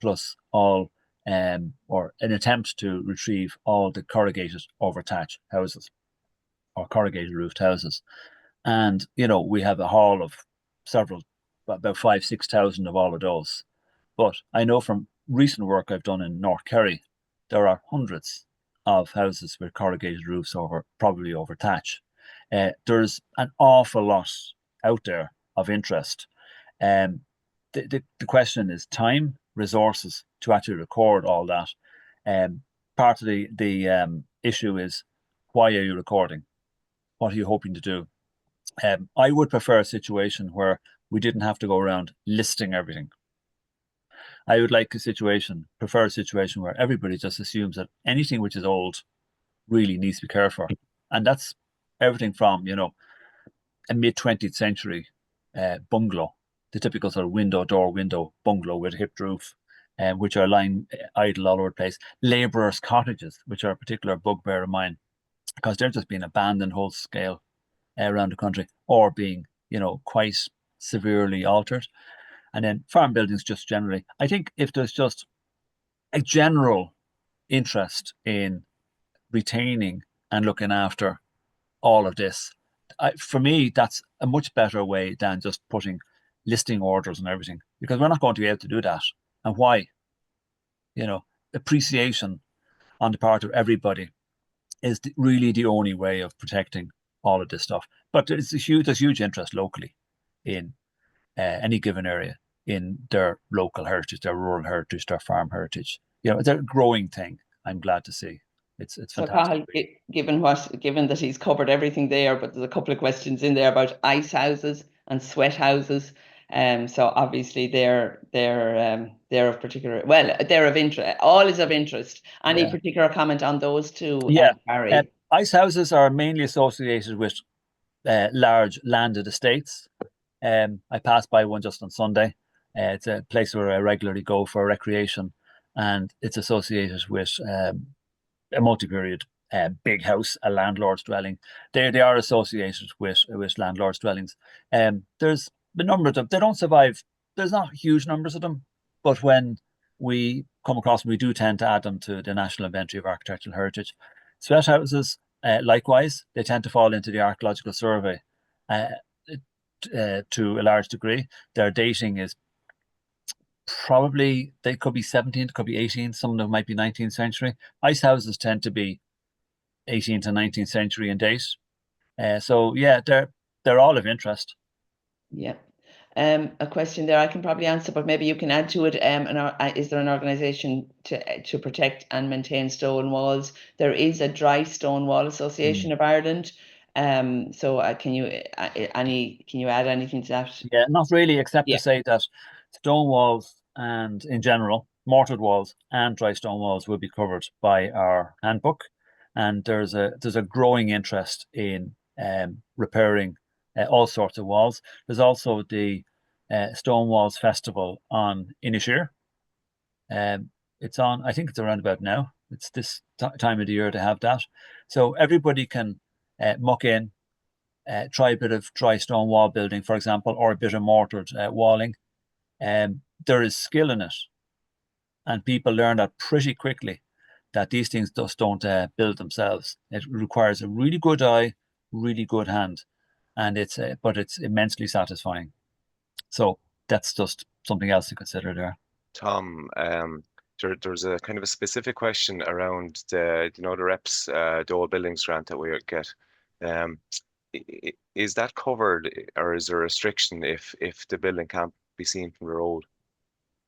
plus all, or an attempt to retrieve all the corrugated over thatch houses or corrugated roofed houses. And, we have a haul of about 5,000-6,000 of all of those. But I know from recent work I've done in North Kerry, there are hundreds of houses with corrugated roofs probably over thatch. There's an awful lot out there of interest. The question is time, resources to actually record all that. Part of the issue is, why are you recording? What are you hoping to do? I would prefer a situation where we didn't have to go around listing everything. I would prefer a situation where everybody just assumes that anything which is old really needs to be cared for. And that's everything from, a mid-20th century bungalow, the typical sort of window bungalow with a hipped roof, which are lying idle all over the place. Labourers' cottages, which are a particular bugbear of mine, because they're just being abandoned whole scale around the country, or being, quite severely altered. And then farm buildings just generally. I think if there's just a general interest in retaining and looking after all of this, for me, that's a much better way than just putting listing orders and everything, because we're not going to be able to do that. And why? Appreciation on the part of everybody is really the only way of protecting all of this stuff. But there's huge interest locally in any given area, in their local heritage, their rural heritage, their farm heritage. It's a growing thing. I'm glad to see. It's
So
fantastic.
Cathal, given that he's covered everything there, but there's a couple of questions in there about ice houses and sweat houses. So obviously they're of particular, well, they're of interest. All is of interest. Any particular comment on those two, Barry?
Ice houses are mainly associated with large landed estates. I passed by one just on Sunday. It's a place where I regularly go for recreation, and it's associated with a multi-period big house, a landlord's dwelling. They are associated with landlord's dwellings. There's a number of them. They don't survive. There's not huge numbers of them, but when we come across them, we do tend to add them to the National Inventory of Architectural Heritage. Sweat houses, likewise, they tend to fall into the Archaeological Survey to a large degree. Their dating is probably, they could be 17th, could be 18th, some of them might be 19th century. Ice houses tend to be 18th to 19th century in date. So yeah, they're all of interest.
Yeah. A question there I can probably answer, but maybe you can add to it. Is there an organisation to protect and maintain stone walls? There is a Dry Stone Wall Association of Ireland. So can you add anything to that?
Yeah, not really, except to say that stone walls and in general mortared walls and dry stone walls will be covered by our handbook, and there's a growing interest in repairing all sorts of walls. There's also the Stone Walls Festival on Inisheer. It's on, I think it's around about now. It's this time of the year to have that. So everybody can muck in, try a bit of dry stone wall building, for example, or a bit of mortared walling. There is skill in it, and people learn that pretty quickly, that these things just don't build themselves. It requires a really good eye, really good hand, and but it's immensely satisfying. So that's just something else to consider there.
Tom, there's a kind of a specific question around the reps, the old buildings grant that we get. Is that covered, or is there a restriction if the building can't be seen from the road?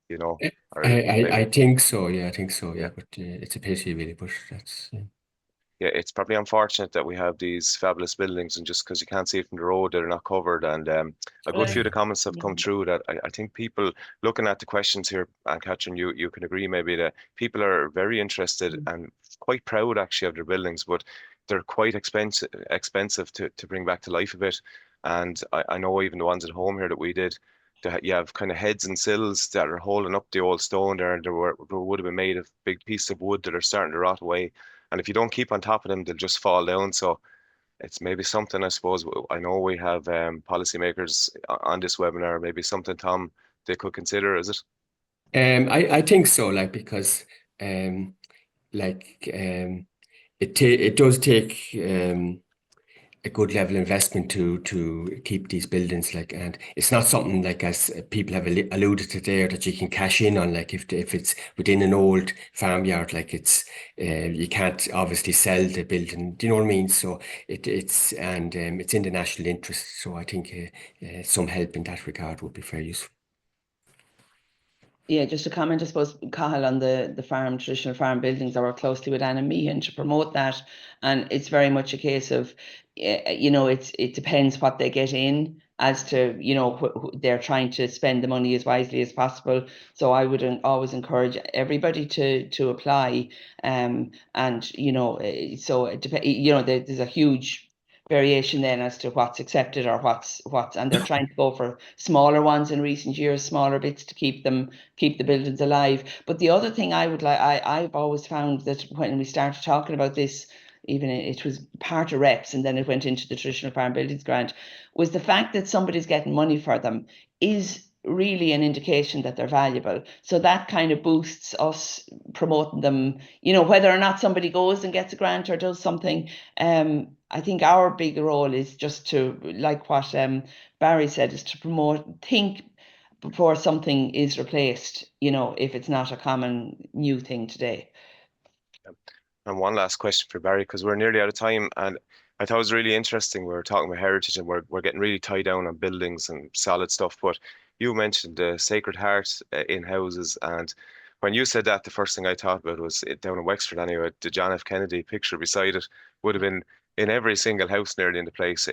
I think so. Yeah, I think so. Yeah, but it's a pity really, but that's.
yeah, it's probably unfortunate that we have these fabulous buildings and just because you can't see it from the road, they're not covered. And a good few of the comments have come through that I think people looking at the questions here, and Catherine, you can agree maybe that people are very interested and quite proud actually of their buildings, but they're quite expensive to bring back to life a bit. And I know even the ones at home here that we did, you have kind of heads and sills that are holding up the old stone there, and there would have been made of big pieces of wood that are starting to rot away. And if you don't keep on top of them, they'll just fall down. So it's maybe something, I suppose. I know we have policymakers on this webinar, maybe something, Tom, they could consider, is it?
I think so, like because like it does take a good level of investment to keep these buildings, like, and it's not something like, as people have alluded to there, that you can cash in on, like if it's within an old farmyard, like it's you can't obviously sell the building, do you know what I mean? So it's it's in the national interest, so I think some help in that regard would be very useful.
Yeah, just a comment, I suppose, Cathal, on the farm, traditional farm buildings. I work closely with Anna Meehan to promote that. And it's very much a case of, it depends what they get in as to, they're trying to spend the money as wisely as possible. So I would always encourage everybody to apply. And, so it there's a huge variation then as to what's accepted or what's, and they're trying to go for smaller ones in recent years, smaller bits to keep the buildings alive. But the other thing I would like, I've always found that when we started talking about this, even it was part of reps and then it went into the traditional farm buildings grant, was the fact that somebody's getting money for them is really an indication that they're valuable. So that kind of boosts us promoting them, whether or not somebody goes and gets a grant or does something. I think our big role is just to, like what Barry said, is to think before something is replaced, if it's not a common new thing today.
And one last question for Barry, because we're nearly out of time. And I thought it was really interesting. We were talking about heritage and we're getting really tied down on buildings and solid stuff. But you mentioned the Sacred Heart in houses. And when you said that, the first thing I thought about was down in Wexford anyway, the John F. Kennedy picture beside it would have been in every single house nearly in the place.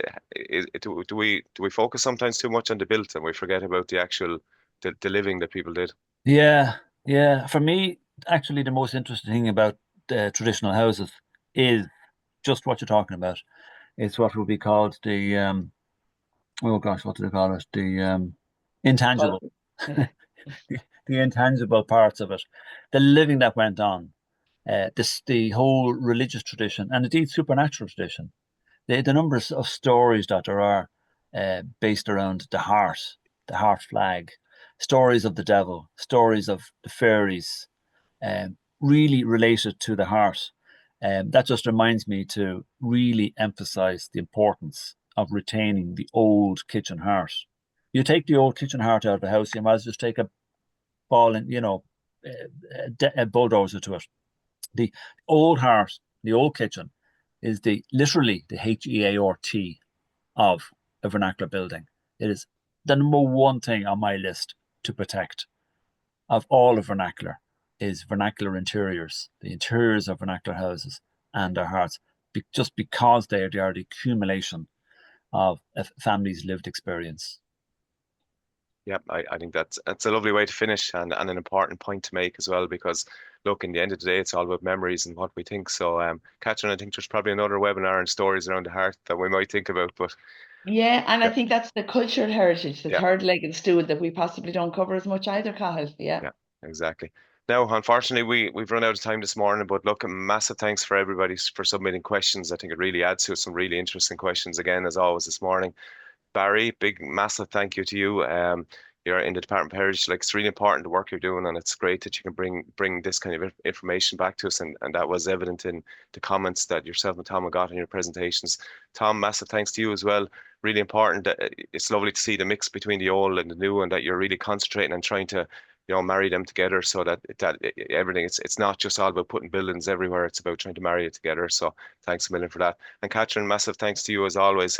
Do we focus sometimes too much on the built and we forget about the actual the living that people did?
Yeah, yeah. For me, actually, the most interesting thing about traditional houses is just what you're talking about. It's what would be called the oh gosh, what do they call it? The intangible,
Yeah.
the intangible parts of it, the living that went on, the whole religious tradition, and indeed supernatural tradition. The numbers of stories that there are based around the heart flag, stories of the devil, stories of the fairies, really related to the heart. That just reminds me to really emphasize the importance of retaining the old kitchen heart. You take the old kitchen heart out of the house, you might as well just take a ball and, a bulldozer to it. The old heart, the old kitchen, is literally the HEART of a vernacular building. It is the number one thing on my list to protect of all of vernacular is vernacular interiors, the interiors of vernacular houses and their hearts, just because they are the accumulation of a family's lived experience.
Yeah, I think that's a lovely way to finish and an important point to make as well, because look, in the end of the day, it's all about memories and what we think. So, Catherine, I think there's probably another webinar and stories around the heart that we might think about, but
Yeah, and I
yeah,
think that's the cultural heritage, the
yeah,
third leg of the stool that we possibly don't cover as much either, Cathal. Yeah.
yeah, exactly. Now, unfortunately, we've run out of time this morning, but look, a massive thanks for everybody for submitting questions. I think it really adds to some really interesting questions again, as always, this morning. Barry, big massive thank you to you. You're in the Department of Heritage. Like, it's really important the work you're doing, and it's great that you can bring this kind of information back to us. And that was evident in the comments that yourself and Tom have got in your presentations. Tom, massive thanks to you as well. Really important. It's lovely to see the mix between the old and the new, and that you're really concentrating and trying to, marry them together so that everything. It's not just all about putting buildings everywhere. It's about trying to marry it together. So thanks a million for that. And Catherine, massive thanks to you as always.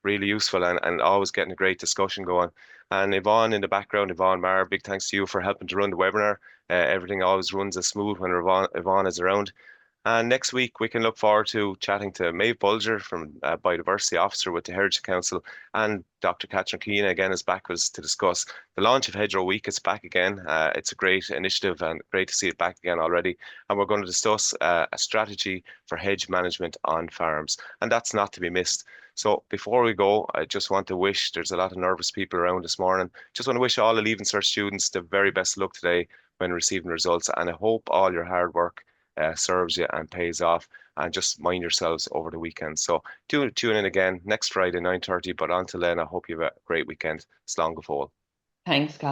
Really useful and always getting a great discussion going. And Yvonne in the background, Yvonne Maher, big thanks to you for helping to run the webinar. Everything always runs as smooth when Yvonne is around. And next week, we can look forward to chatting to Maeve Bulger from Biodiversity Officer with the Heritage Council, and Dr. Catherine Keena again is back with us to discuss the launch of Hedgerow Week. It's back again. It's a great initiative and great to see it back again already. And we're going to discuss a strategy for hedge management on farms, and that's not to be missed. So before we go, I just want to wish, there's a lot of nervous people around this morning. Just want to wish all the Leaving Cert students the very best luck today when receiving results, and I hope all your hard work serves you and pays off. And just mind yourselves over the weekend. So tune in again next Friday, 9:30. But until then, I hope you have a great weekend. Slán go fóill.
Thanks, Cathal.